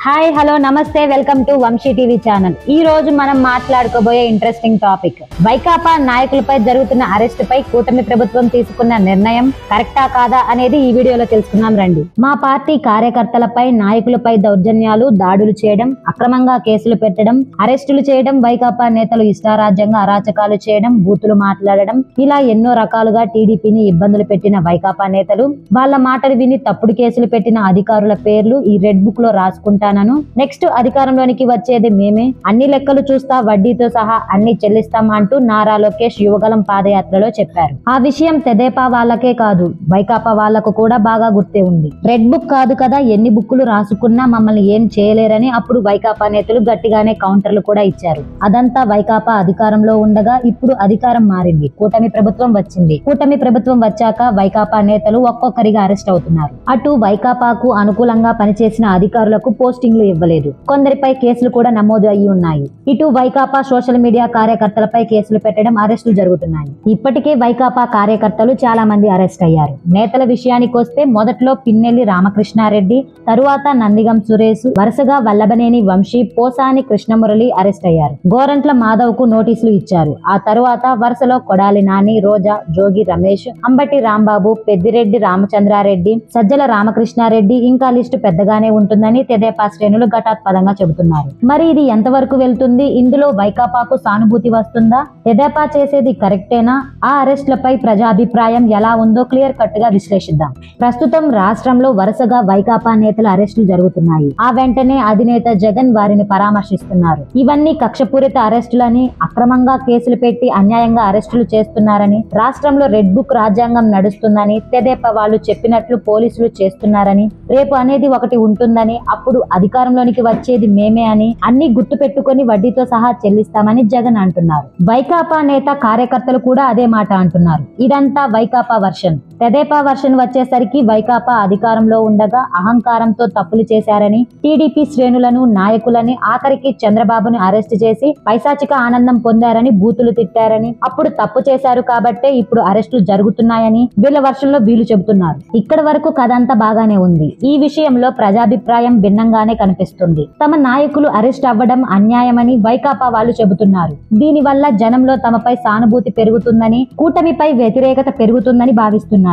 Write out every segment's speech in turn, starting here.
Hi hello నమస్తే welcome to Vamshi TV channel. ఈ రోజు మనం మాట్లాడుకోబోయే ఇంట్రెస్టింగ్ టాపిక్ వైకాపా నాయకులపై జరుగుతున్న అరెస్ట్ పై కూటమి ప్రభుత్వం తీసుకున్న నిర్ణయం కరెక్టా కాదా అనేది ఈ వీడియోలో తెలుసుకుందాం రండి. మా పార్టీ కార్యకర్తలపై నాయకులపై దౌర్జన్యాలు దాడులు చేయడం, అక్రమంగా కేసులు పెట్టడం, అరెస్టులు చేయడం, వైకాపా నేతలు ఇష్టారాజ్యంగా అరాచకాలు చేయడం, బూతులు మాట్లాడడం, ఇలా ఎన్నో రకాలుగా టీడీపీని ఇబ్బందులు పెట్టిన వైకాపా నేతలు వాళ్ళ మాటలు విని తప్పుడు కేసులు పెట్టిన అధికారుల పేర్లు ఈ రెడ్ బుక్ లో రాసుకుంటాను. నెక్స్ట్ అధికారంలోనికి వచ్చేది మేమే, అన్ని లెక్కలు చూస్తా వడ్డీతో సహా అన్ని చెల్లిస్తాం అంటూ నారా లోకేష్ యువగలం పాదయాత్రలో చెప్పారు. ఆ విషయం తెదేపా వాళ్ళకే కాదు వైకాపా వాళ్లకు కూడా బాగా గుర్తే ఉంది. రెడ్ బుక్ కాదు కదా, ఎన్ని బుక్కులు రాసుకున్నా మమ్మల్ని ఏం చేయలేరని అప్పుడు వైకాపా నేతలు గట్టిగానే కౌంటర్లు కూడా ఇచ్చారు. అదంతా వైకాపా అధికారంలో ఉండగా ఇప్పుడు అధికారం మారింది, కూటమి ప్రభుత్వం వచ్చింది. కూటమి ప్రభుత్వం వచ్చాక వైకాపా నేతలు ఒక్కొక్కరిగా అరెస్ట్ అవుతున్నారు. అటు వైకాపాకు అనుకూలంగా పనిచేసిన అధికారులకు పోస్టింగ్లు ఇవ్వలేదు, కొందరిపై కేసులు కూడా నమోదు అయ్యి ఉన్నాయి. ఇటు వైకాపా సోషల్ మీడియా కార్యకర్తలపై కేసులు పెట్టడం, అరెస్టులు జరుగుతున్నాయి. ఇప్పటికే వైకాపా కార్యకర్తలు చాలా మంది అరెస్ట్ అయ్యారు. నేతల విషయానికి వస్తే మొదట్లో పిన్నెల్లి రామకృష్ణారెడ్డి, తరువాత నందిగం సురేష్, వరుసగా వల్లభనేని వంశీ, పోసాని కృష్ణమురళి అరెస్ట్ అయ్యారు. గోరంట్ల మాధవ్ కు నోటీసులు ఇచ్చారు. ఆ తరువాత వరుసలో కొడాలి నాని, రోజా, జోగి రమేష్, అంబటి రాంబాబు, పెద్దిరెడ్డి రామచంద్రారెడ్డి, సజ్జల రామకృష్ణారెడ్డి, ఇంకా లిస్టు పెద్దగానే ఉంటుందని తెదేపా శ్రేణులు ఘటాత్పదంగా చెబుతున్నారు. మరి ఇది ఎంతవరకు వెళ్తుంది? ఇందులో వైకాపాకు సానుభూతి వస్తుందా? తెదేపా చేసేది కరెక్టేనా? ఆ అరెస్టులపై ప్రజాభిప్రాయం ఎలా ఉందో క్లియర్ కట్ గా విశ్లేషిద్దాం. ప్రస్తుతం రాష్ట్రంలో వరుసగా వైకాపా నేతల అరెస్టులు జరుగుతున్నాయి. ఆ వెంటనే అధినేత జగన్ వారిని పరామర్శిస్తున్నారు. ఇవన్నీ కక్షపూరిత అరెస్టులని, అక్రమంగా కేసులు పెట్టి అన్యాయంగా అరెస్టులు చేస్తున్నారని, రాష్ట్రంలో రెడ్ బుక్ రాజ్యాంగం నడుస్తుందని, తెదేపా వాళ్ళు చెప్పినట్లు పోలీసులు చేస్తున్నారని, రేపు అనేది ఒకటి ఉంటుందని, అప్పుడు అధికారంలోనికి వచ్చేది మేమే అని, అన్ని గుర్తు పెట్టుకుని వడ్డీతో సహా చెల్లిస్తామని జగన్ అంటున్నారు. వైకాపా నేత కార్యకర్తలు కూడా అదే మాట అంటున్నారు. ఇదంతా వైకాపా వర్షన్. తెదేపా వర్షన్ వచ్చేసరికి వైకాపా అధికారంలో ఉండగా అహంకారంతో తప్పులు చేశారని, టీడీపీ శ్రేణులను, నాయకులని, ఆఖరికి చంద్రబాబుని అరెస్ట్ చేసి పైశాచిక ఆనందం పొందారని, బూతులు తిట్టారని, అప్పుడు తప్పు చేశారు కాబట్టే ఇప్పుడు అరెస్టులు జరుగుతున్నాయని వీళ్ళ వర్షంలో వీళ్ళు చెబుతున్నారు. ఇక్కడ వరకు కథ అంతా బాగానే ఉంది. ఈ విషయంలో ప్రజాభిప్రాయం భిన్నంగానే కనిపిస్తుంది. తమ నాయకులు అరెస్ట్ అవ్వడం అన్యాయమని వైకాపా వాళ్ళు చెబుతున్నారు. దీనివల్ల జనంలో తమపై సానుభూతి పెరుగుతుందని, కూటమిపై వ్యతిరేకత పెరుగుతుందని భావిస్తున్నారు.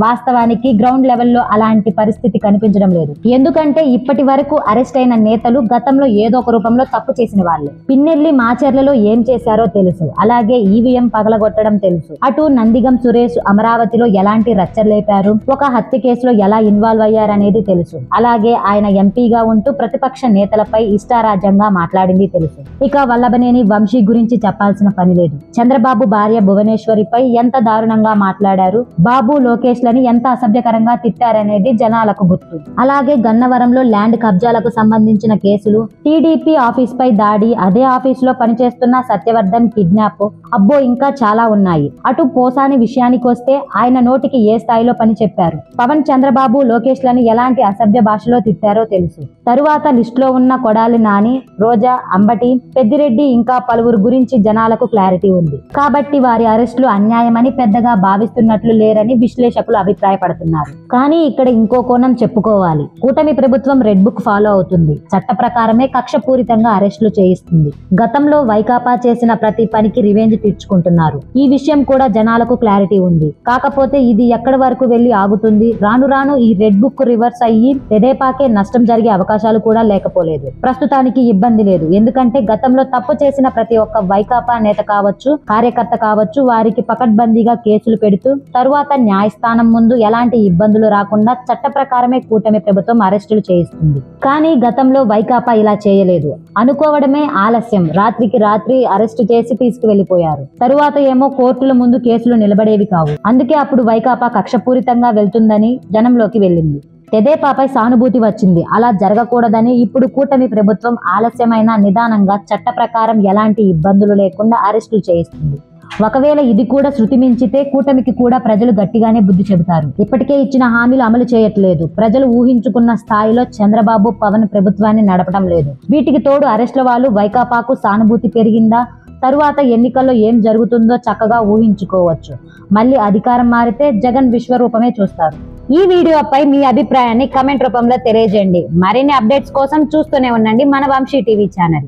వాస్తవానికి గ్రౌండ్ లెవెల్లో అలాంటి పరిస్థితి కనిపించడం లేదు. ఎందుకంటే ఇప్పటి వరకు అరెస్ట్ అయిన నేతలు గతంలో ఏదో ఒక రూపంలో తప్పు చేసిన వాళ్ళే. పిన్నెల్లి మాచర్లలో ఏం చేశారో తెలుసు, అలాగే ఈవీఎం పగలగొట్టడం తెలుసు. అటు నందిగం సురేష్ అమరావతిలో ఎలాంటి రచ్చలేపారు, ఒక హత్య కేసులో ఎలా ఇన్వాల్వ్ అయ్యారనేది తెలుసు. అలాగే ఆయన ఎంపీగా ఉంటూ ప్రతిపక్ష నేతలపై ఇష్టారాజ్యంగా మాట్లాడింది తెలుసు. ఇక వల్లభనేని వంశీ గురించి చెప్పాల్సిన పని లేదు. చంద్రబాబు భార్య భువనేశ్వరిపై ఎంత దారుణంగా మాట్లాడారు, బాబు లోకేష్ లని ఎంత అసభ్యకరంగా తిట్టారనేది జనాలకు గుర్తు. అలాగే గన్నవరంలో ల్యాండ్ కబ్జాలకు సంబంధించిన కేసులు, టీడీపీ ఆఫీస్ పై దాడి, అదే ఆఫీస్ లో పనిచేస్తున్న సత్యవర్ధన్ కిడ్నాప్, అబ్బో ఇంకా చాలా ఉన్నాయి. అటు పోసాని విషయానికి వస్తే ఆయన నోటికి ఏ స్థాయిలో పని చెప్పారు, పవన్, చంద్రబాబు, లోకేష్ లని ఎలాంటి అసభ్య భాషలో తిట్టారో తెలుసు. తరువాత లిస్ట్ లో ఉన్న కొడాలి నాని, రోజా, అంబటి, పెద్దిరెడ్డి ఇంకా పలువురు గురించి జనాలకు క్లారిటీ ఉంది. కాబట్టి వారి అరెస్టులు అన్యాయమని పెద్దగా భావిస్తున్నట్లు లేరని విశ్లేషకులు అభిప్రాయపడుతున్నారు. కానీ ఇక్కడ ఇంకో కోణం చెప్పుకోవాలి. కూటమి ప్రభుత్వం రెడ్ బుక్ ఫాలో అవుతుంది. చట్ట ప్రకారమే కక్షపూరితంగా అరెస్టులు చేయిస్తుంది. గతంలో వైకాపా చేసిన ప్రతి పనికి రివెంజ్ తీర్చుకుంటున్నారు. ఈ విషయం కూడా జనాలకు క్లారిటీ ఉంది. కాకపోతే ఇది ఎక్కడి వరకు వెళ్లి ఆగుతుంది? రాను రాను ఈ రెడ్ బుక్ రివర్స్ అయ్యి తెదేపాకే నష్టం జరిగే అవకాశాలు కూడా లేకపోలేదు. ప్రస్తుతానికి ఇబ్బంది లేదు. ఎందుకంటే గతంలో తప్పు చేసిన ప్రతి ఒక్క వైకాపా నేత కావచ్చు, కార్యకర్త కావచ్చు, వారికి పకడ్బందీగా కేసులు పెడుతూ తరువాత న్యాయస్థానం ముందు ఎలాంటి ఇబ్బందులు రాకుండా చట్ట ప్రకారమే కూటమి ప్రభుత్వం అరెస్టులు చేయిస్తుంది. కానీ గతంలో వైకాపా ఇలా చేయలేదు. అనుకోవడమే ఆలస్యం. రాత్రికి రాత్రి అరెస్టు చేసి తీసుకువెళ్లిపోయారు. తరువాత ఏమో కోర్టుల ముందు కేసులు నిలబడేవి కావు. అందుకే అప్పుడు వైకాపా కక్షపూరితంగా వెళ్తుందని జనంలోకి వెళ్ళింది. తెదేపాపై సానుభూతి వచ్చింది. అలా జరగకూడదని ఇప్పుడు కూటమి ప్రభుత్వం ఆలస్యమైన నిదానంగా చట్ట ప్రకారం ఎలాంటి ఇబ్బందులు లేకుండా అరెస్టులు చేయిస్తుంది. ఒకవేళ ఇది కూడా శృతి మించితే కూటమికి కూడా ప్రజలు గట్టిగానే బుద్ధి చెబుతారు. ఇప్పటికే ఇచ్చిన హామీలు అమలు చేయట్లేదు. ప్రజలు ఊహించుకున్న స్థాయిలో చంద్రబాబు, పవన్ ప్రభుత్వాన్ని నడపడం లేదు. వీటికి తోడు అరెస్టుల వాళ్ళు వైకాపాకు సానుభూతి పెరిగిందా? తరువాత ఎన్నికల్లో ఏం జరుగుతుందో చక్కగా ఊహించుకోవచ్చు. మళ్ళీ అధికారం మారితే జగన్ విశ్వరూపమే చూస్తారు. ఈ వీడియోపై మీ అభిప్రాయాన్ని కమెంట్ రూపంలో తెలియజేయండి. మరిన్ని అప్డేట్స్ కోసం చూస్తూనే ఉండండి మన వంశీ టీవీ ఛానల్.